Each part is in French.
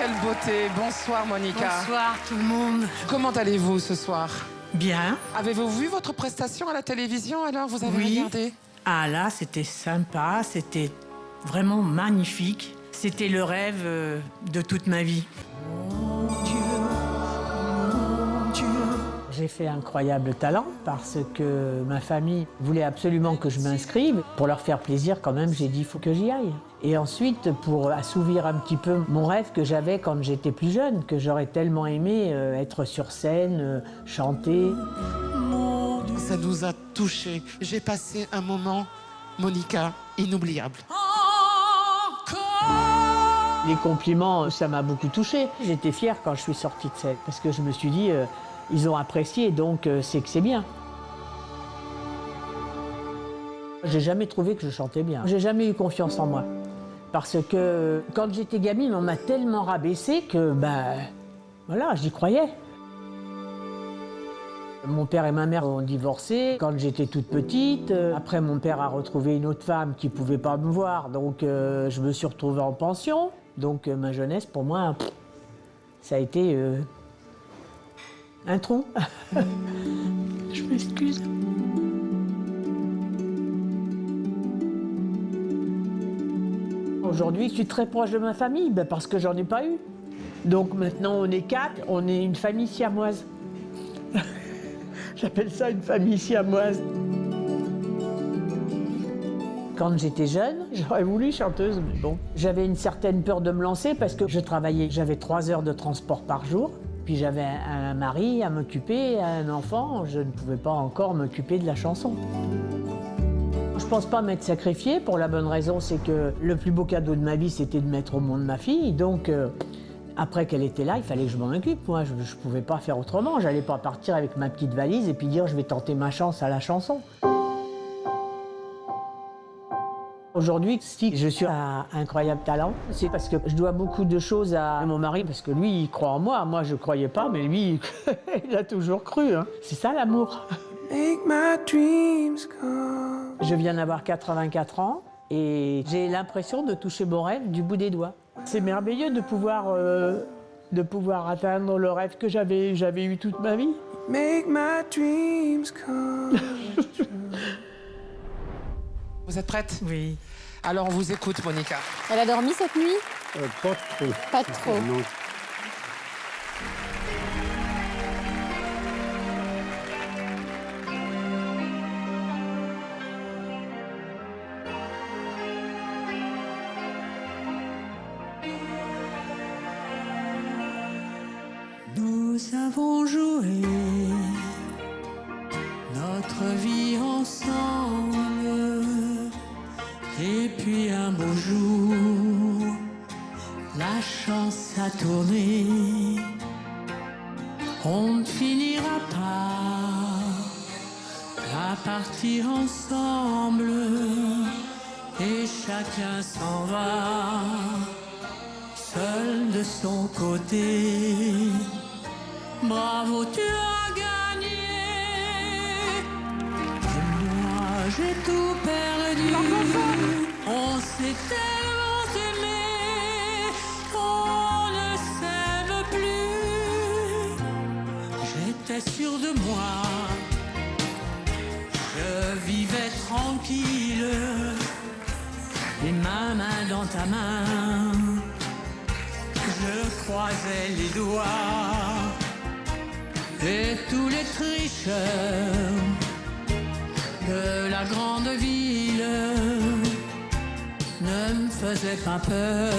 quelle beauté. Bonsoir Monica. Bonsoir tout le monde. Comment allez-vous ce soir? Bien. Avez-vous vu votre prestation à la télévision alors? Vous avez Oui. regardé? Ah là, c'était sympa, c'était vraiment magnifique. C'était le rêve de toute ma vie. J'ai fait Incroyable Talent parce que ma famille voulait absolument que je m'inscrive. Pour leur faire plaisir quand même, j'ai dit il faut que j'y aille. Et ensuite, pour assouvir un petit peu mon rêve que j'avais quand j'étais plus jeune, que j'aurais tellement aimé être sur scène, chanter. Ça nous a touchés. J'ai passé un moment, Monica, inoubliable. Les compliments, ça m'a beaucoup touchée. J'étais fière quand je suis sortie de scène parce que je me suis dit ils ont apprécié, donc c'est que c'est bien. J'ai jamais trouvé que je chantais bien. J'ai jamais eu confiance en moi. Parce que quand j'étais gamine, on m'a tellement rabaissé que, voilà, j'y croyais. Mon père et ma mère ont divorcé quand j'étais toute petite. Après, mon père a retrouvé une autre femme qui ne pouvait pas me voir, donc je me suis retrouvée en pension. Donc ma jeunesse, pour moi, ça a été un trou. Je m'excuse. Aujourd'hui, je suis très proche de ma famille, parce que j'en ai pas eu. Donc maintenant, on est 4, on est une famille siamoise. J'appelle ça une famille siamoise. Quand j'étais jeune, j'aurais voulu chanteuse, mais bon. J'avais une certaine peur de me lancer parce que je travaillais. J'avais 3 heures de transport par jour. Puis j'avais un mari à m'occuper, un enfant. Je ne pouvais pas encore m'occuper de la chanson. Je pense pas m'être sacrifiée pour la bonne raison, c'est que le plus beau cadeau de ma vie, c'était de mettre au monde ma fille. Donc, après qu'elle était là, il fallait que je m'en occupe. Moi, je ne pouvais pas faire autrement. J'allais pas partir avec ma petite valise et puis dire je vais tenter ma chance à la chanson. Aujourd'hui, si je suis à Incroyable Talent, c'est parce que je dois beaucoup de choses à mon mari, parce que lui, il croit en moi. Moi, je ne croyais pas, mais lui, il a toujours cru. Hein. C'est ça l'amour. Make my dreams come. Je viens d'avoir 84 ans et j'ai l'impression de toucher mon rêve du bout des doigts. C'est merveilleux de pouvoir atteindre le rêve que j'avais eu toute ma vie. Make my dreams come. Vous êtes prête? Oui. Alors on vous écoute, Monica. Elle a dormi cette nuit? Pas trop. Pas trop. Non. Nous avons joué notre vie ensemble. Et puis un beau jour, la chance a tourné. On ne finira pas à partir ensemble. Et chacun s'en va, seul de son côté. Bravo, tu as gagné. Et moi, j'ai tout perdu. On s'est tellement aimé, on ne s'aime plus. J'étais sûr de moi, je vivais tranquille. Et ma main dans ta main, je croisais les doigts. Et tous les tricheurs de la grande ville ne me faisaient pas peur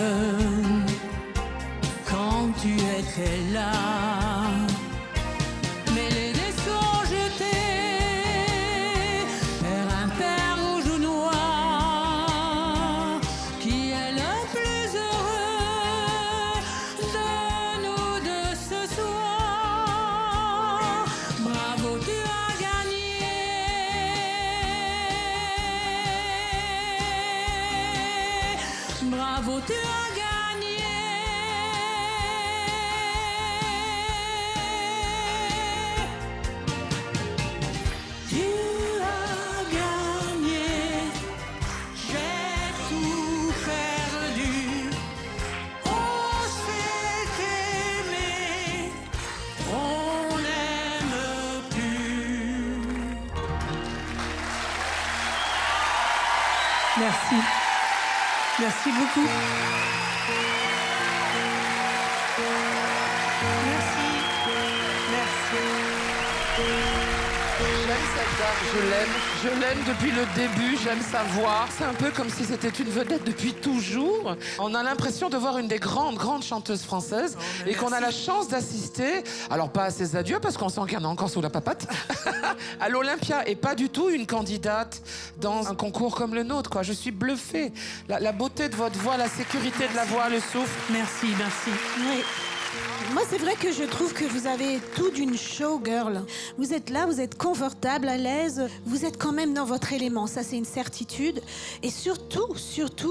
quand tu étais là. Mais les dés sont jetés, père impair, rouge ou noir, qui est le plus heureux de nous deux ce soir. Bravo, tu as gagné. Bravo, tu as gagné. Tu as gagné. J'ai tout perdu. On s'est Merci. Merci beaucoup. Merci. J'aime cette dame, je l'aime depuis le début, j'aime sa voix. C'est un peu comme si c'était une vedette depuis toujours. On a l'impression de voir une des grandes chanteuses françaises et qu'on a la chance d'assister, alors pas à ses adieux parce qu'on sent qu'il y en a encore sous la papate, à l'Olympia et pas du tout une candidate dans un concours comme le nôtre, quoi. Je suis bluffée. La beauté de votre voix, la sécurité de la voix, le souffle. Merci. Oui. Moi, c'est vrai que je trouve que vous avez tout d'une showgirl. Vous êtes là, vous êtes confortable, à l'aise. Vous êtes quand même dans votre élément. Ça, c'est une certitude. Et surtout,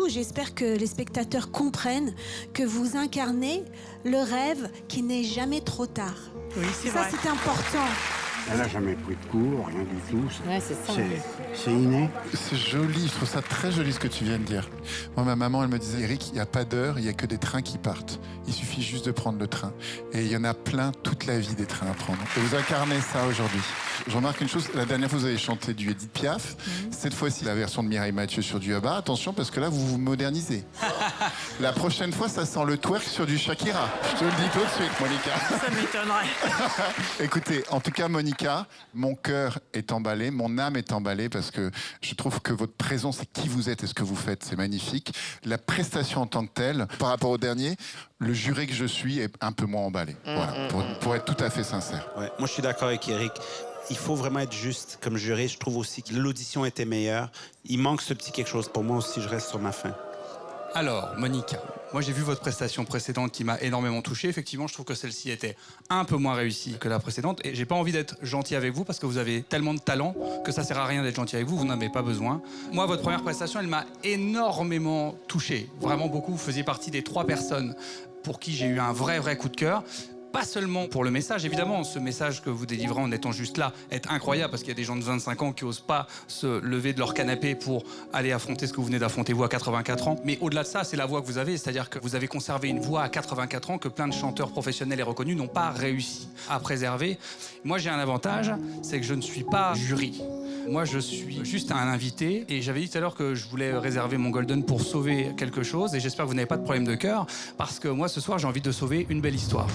j'espère que les spectateurs comprennent que vous incarnez le rêve qui n'est jamais trop tard. Oui, c'est ça, vrai. c'est important. Elle n'a jamais pris de cours, rien du tout. Ouais, c'est ça. C'est inné. C'est joli, je trouve ça très joli ce que tu viens de dire. Moi, ma maman, elle me disait, Eric, il n'y a pas d'heure, il n'y a que des trains qui partent. Il suffit juste de prendre le train. Et il y en a plein toute la vie des trains à prendre. Et vous incarnez ça aujourd'hui. Je remarque une chose, la dernière fois vous avez chanté du Edith Piaf. Cette fois-ci, la version de Mireille Mathieu sur du ABBA. Attention, parce que là, vous vous modernisez. La prochaine fois, ça sent le twerk sur du Shakira. Je te le dis tout de suite, Monica. Ça m'étonnerait. Écoutez, en tout cas, Monica, mon cœur est emballé, mon âme est emballée parce que je trouve que votre présence et qui vous êtes et ce que vous faites, c'est magnifique. La prestation en tant que telle, par rapport au dernier, le juré que je suis est un peu moins emballé. Voilà, pour être tout à fait sincère. Ouais, moi, je suis d'accord avec Eric. Il faut vraiment être juste comme juré. Je trouve aussi que l'audition était meilleure. Il manque ce petit quelque chose. Pour moi aussi, je reste sur ma faim. Alors, Monica, moi j'ai vu votre prestation précédente qui m'a énormément touché. Effectivement, je trouve que celle-ci était un peu moins réussie que la précédente. Et j'ai pas envie d'être gentil avec vous parce que vous avez tellement de talent que ça sert à rien d'être gentil avec vous. Vous n'en avez pas besoin. Moi, votre première prestation, elle m'a énormément touché. Vraiment beaucoup. Vous faisiez partie des 3 personnes pour qui j'ai eu un vrai coup de cœur. Pas seulement pour le message, évidemment, ce message que vous délivrez en étant juste là est incroyable parce qu'il y a des gens de 25 ans qui osent pas se lever de leur canapé pour aller affronter ce que vous venez d'affronter vous à 84 ans. Mais au-delà de ça, c'est la voix que vous avez, c'est-à-dire que vous avez conservé une voix à 84 ans que plein de chanteurs professionnels et reconnus n'ont pas réussi à préserver. Moi, j'ai un avantage, c'est que je ne suis pas jury. Moi, je suis juste un invité et j'avais dit tout à l'heure que je voulais réserver mon Golden pour sauver quelque chose et j'espère que vous n'avez pas de problème de cœur parce que moi, ce soir, j'ai envie de sauver une belle histoire.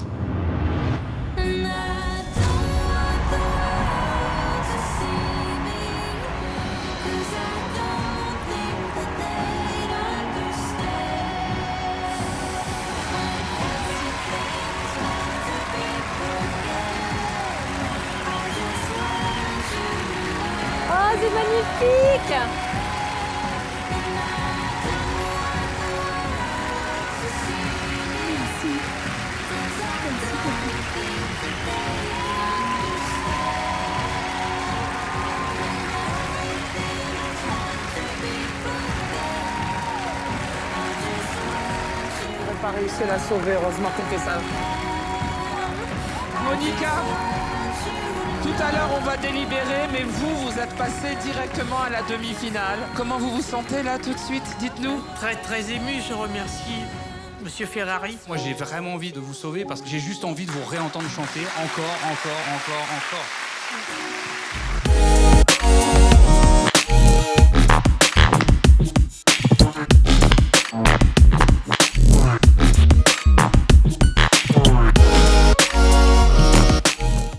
Oh, c'est magnifique! On n'a pas réussi à la sauver, heureusement qu'on fait ça. Monica, tout à l'heure on va délibérer, mais vous êtes passé directement à la demi-finale. Comment vous vous sentez là tout de suite? Dites-nous. Très ému, je remercie Monsieur Ferrari. Moi, j'ai vraiment envie de vous sauver parce que j'ai juste envie de vous réentendre chanter encore.